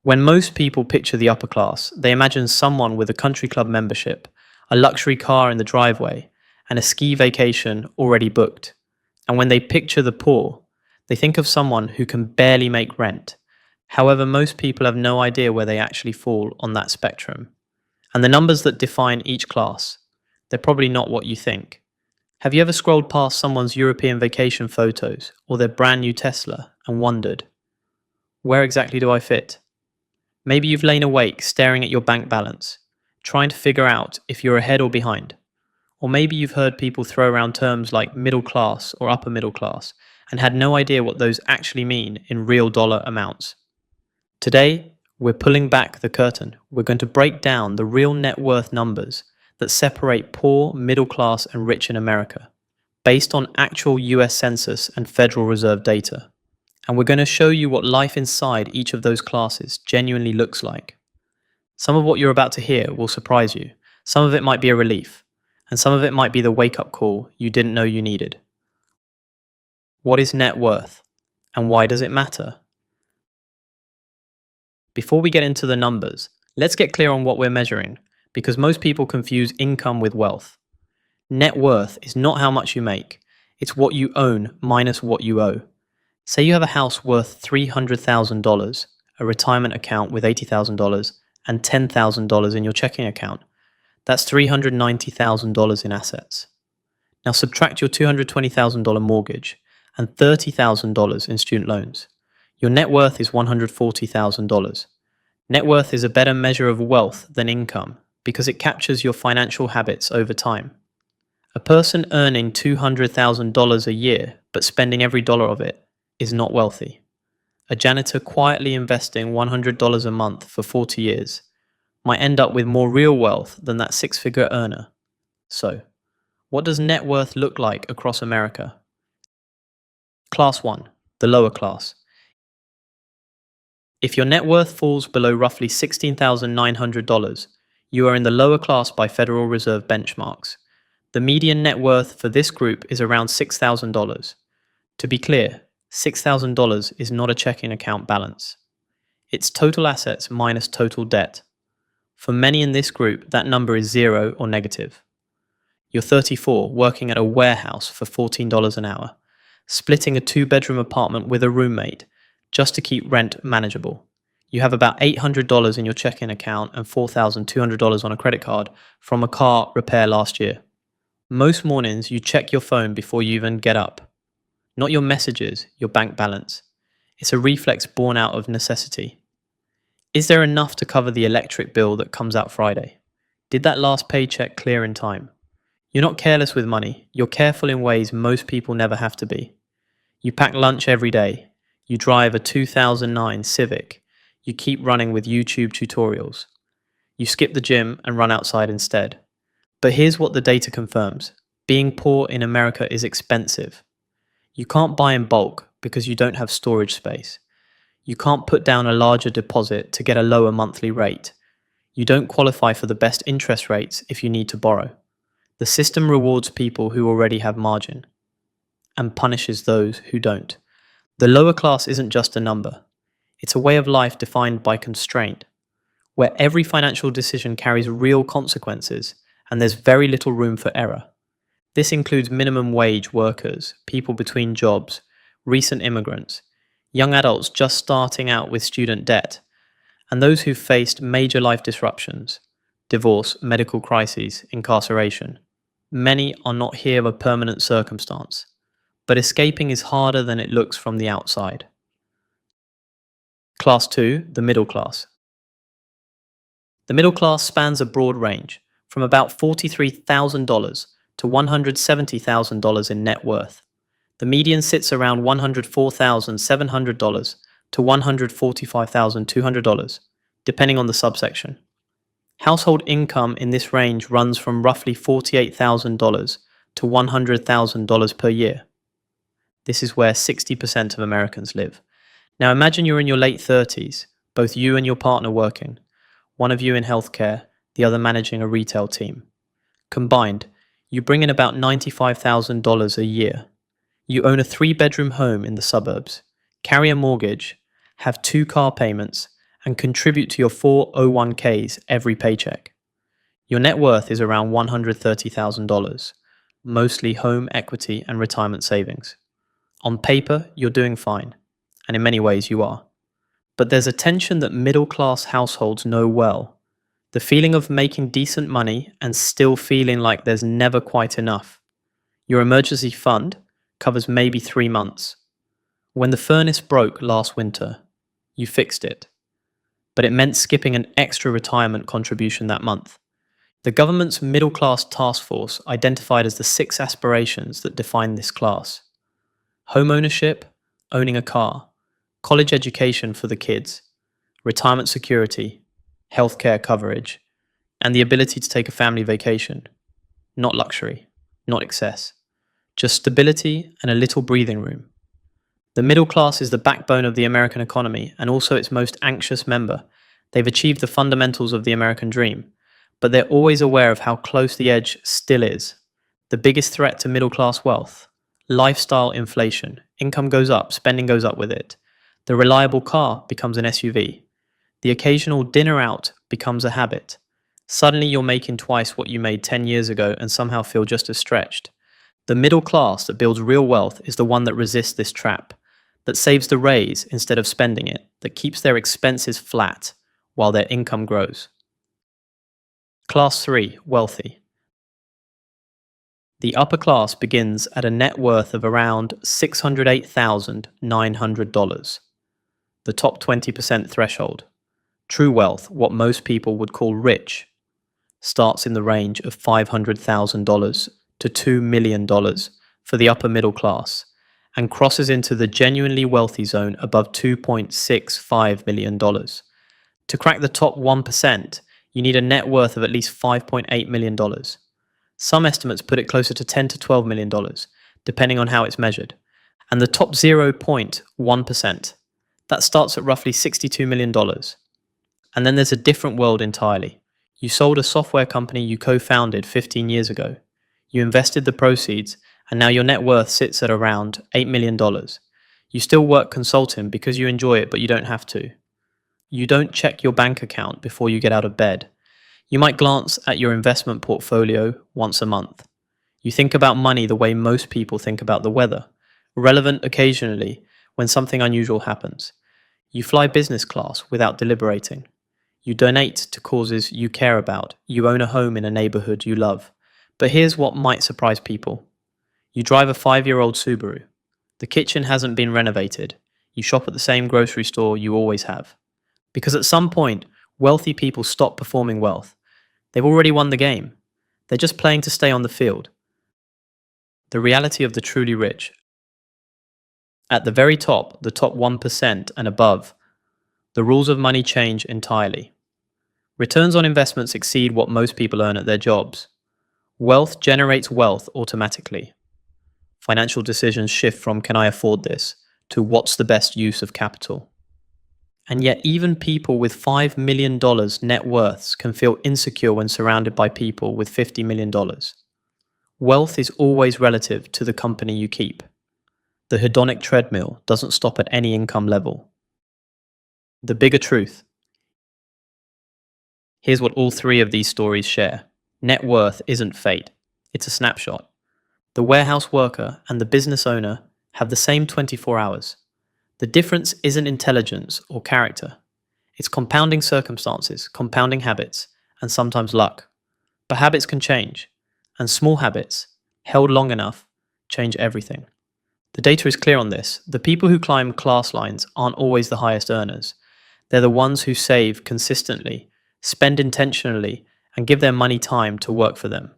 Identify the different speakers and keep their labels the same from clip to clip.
Speaker 1: When most people picture the upper class, they imagine someone with a country club membership, a luxury car in the driveway, and a ski vacation already booked. And when they picture the poor, they think of someone who can barely make rent. However, most people have no idea where they actually fall on that spectrum. And the numbers that define each class, they're probably not what you think. Have you ever scrolled past someone's European vacation photos or their brand new Tesla and wondered, where exactly do I fit? Maybe you've lain awake staring at your bank balance, trying to figure out if you're ahead or behind. Or maybe you've heard people throw around terms like middle class or upper middle class and had no idea what those actually mean in real dollar amounts. Today, we're pulling back the curtain. We're going to break down the real net worth numbers that separate poor, middle class, and rich in America, based on actual US Census and Federal Reserve data. And we're going to show you what life inside each of those classes genuinely looks like. Some of what you're about to hear will surprise you. Some of it might be a relief, and some of it might be the wake-up call you didn't know you needed. What is net worth, and why does it matter? Before we get into the numbers, let's get clear on what we're measuring, because most people confuse income with wealth. Net worth is not how much you make, it's what you own minus what you owe. Say you have a house worth $300,000, a retirement account with $80,000, and $10,000 in your checking account. That's $390,000 in assets. Now subtract your $220,000 mortgage and $30,000 in student loans. Your net worth is $140,000. Net worth is a better measure of wealth than income because it captures your financial habits over time. A person earning $200,000 a year but spending every dollar of it is not wealthy. A janitor quietly investing $100 a month for 40 years might end up with more real wealth than that six-figure earner. So, what does net worth look like across America? Class 1, the lower class. If your net worth falls below roughly $16,900, you are in the lower class by Federal Reserve benchmarks. The median net worth for this group is around $6,000. To be clear, $6,000 is not a checking account balance. It's total assets minus total debt. For many in this group, that number is zero or negative. You're 34, working at a warehouse for $14 an hour, splitting a two-bedroom apartment with a roommate just to keep rent manageable. You have about $800 in your checking account and $4,200 on a credit card from a car repair last year. Most mornings, you check your phone before you even get up. Not your messages, your bank balance. It's a reflex born out of necessity. Is there enough to cover the electric bill that comes out Friday? Did that last paycheck clear in time? You're not careless with money. You're careful in ways most people never have to be. You pack lunch every day. You drive a 2009 Civic. You keep running with YouTube tutorials. You skip the gym and run outside instead. But here's what the data confirms. Being poor in America is expensive. You can't buy in bulk because you don't have storage space. You can't put down a larger deposit to get a lower monthly rate. You don't qualify for the best interest rates if you need to borrow. The system rewards people who already have margin and punishes those who don't. The lower class isn't just a number. It's a way of life defined by constraint, where every financial decision carries real consequences and there's very little room for error. This includes minimum wage workers, people between jobs, recent immigrants, young adults just starting out with student debt, and those who've faced major life disruptions, divorce, medical crises, incarceration. Many are not here of a permanent circumstance, but escaping is harder than it looks from the outside. Class 2, the middle class. The middle class spans a broad range, from about $43,000 to $170,000 in net worth. The median sits around $104,700 to $145,200, depending on the subsection. Household income in this range runs from roughly $48,000 to $100,000 per year. This is where 60% of Americans live. Now imagine you're in your late 30s, both you and your partner working, one of you in healthcare, the other managing a retail team. Combined, you bring in about $95,000 a year. You own a 3-bedroom home in the suburbs, carry a mortgage, have 2 car payments, and contribute to your 401ks every paycheck. Your net worth is around $130,000, mostly home equity and retirement savings. On paper, you're doing fine, and in many ways you are. But there's a tension that middle class households know well: the feeling of making decent money and still feeling like there's never quite enough. Your emergency fund covers maybe 3 months. When the furnace broke last winter, you fixed it, but it meant skipping an extra retirement contribution that month. The government's middle class task force identified as the 6 aspirations that define this class: home ownership, owning a car, college education for the kids, retirement security, healthcare coverage, and the ability to take a family vacation. Not luxury, not excess, just stability and a little breathing room. The middle class is the backbone of the American economy and also its most anxious member. They've achieved the fundamentals of the American dream, but they're always aware of how close the edge still is. The biggest threat to middle class wealth: lifestyle inflation. Income goes up, spending goes up with it. The reliable car becomes an SUV. The occasional dinner out becomes a habit. Suddenly you're making twice what you made 10 years ago and somehow feel just as stretched. The middle class that builds real wealth is the one that resists this trap, that saves the raise instead of spending it, that keeps their expenses flat while their income grows. Class 3, wealthy. The upper class begins at a net worth of around $608,900, the top 20% threshold. True wealth, what most people would call rich, starts in the range of $500,000 to $2 million for the upper middle class, and crosses into the genuinely wealthy zone above $2.65 million. To crack the top 1%, you need a net worth of at least $5.8 million. Some estimates put it closer to $10 to $12 million, depending on how it's measured. And the top 0.1%, that starts at roughly $62 million. And then there's a different world entirely. You sold a software company you co-founded 15 years ago. You invested the proceeds, and now your net worth sits at around $8 million. You still work consulting because you enjoy it, but you don't have to. You don't check your bank account before you get out of bed. You might glance at your investment portfolio once a month. You think about money the way most people think about the weather, relevant occasionally when something unusual happens. You fly business class without deliberating. You donate to causes you care about. You own a home in a neighborhood you love. But here's what might surprise people. You drive a 5-year-old Subaru. The kitchen hasn't been renovated. You shop at the same grocery store you always have. Because at some point, wealthy people stop performing wealth. They've already won the game. They're just playing to stay on the field. The reality of the truly rich. At the very top, the top 1% and above, the rules of money change entirely. Returns on investments exceed what most people earn at their jobs. Wealth generates wealth automatically. Financial decisions shift from "can I afford this" to "what's the best use of capital?" And yet even people with $5 million net worths can feel insecure when surrounded by people with $50 million. Wealth is always relative to the company you keep. The hedonic treadmill doesn't stop at any income level. The bigger truth. Here's what all 3 of these stories share. Net worth isn't fate. It's a snapshot. The warehouse worker and the business owner have the same 24 hours. The difference isn't intelligence or character. It's compounding circumstances, compounding habits, and sometimes luck. But habits can change, and small habits, held long enough, change everything. The data is clear on this. The people who climb class lines aren't always the highest earners. They're the ones who save consistently, spend intentionally, and give their money time to work for them.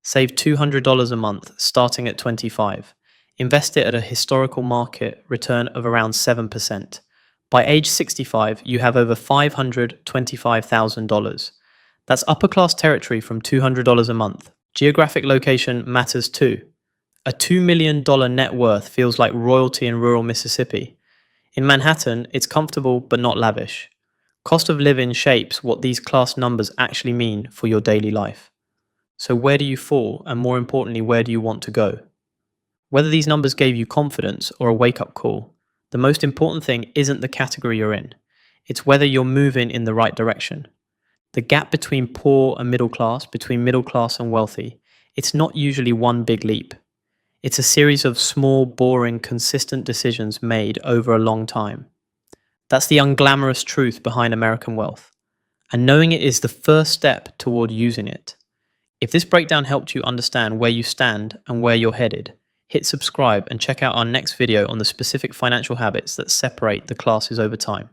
Speaker 1: Save $200 a month, starting at $25. Invest it at a historical market return of around 7%. By age 65, you have over $525,000. That's upper class territory from $200 a month. Geographic location matters too. A $2 million net worth feels like royalty in rural Mississippi. In Manhattan, it's comfortable but not lavish. Cost of living shapes what these class numbers actually mean for your daily life. So where do you fall, and more importantly, where do you want to go? Whether these numbers gave you confidence or a wake-up call, the most important thing isn't the category you're in. It's whether you're moving in the right direction. The gap between poor and middle class, between middle class and wealthy, it's not usually one big leap. It's a series of small, boring, consistent decisions made over a long time. That's the unglamorous truth behind American wealth. And knowing it is the first step toward using it. If this breakdown helped you understand where you stand and where you're headed, hit subscribe and check out our next video on the specific financial habits that separate the classes over time.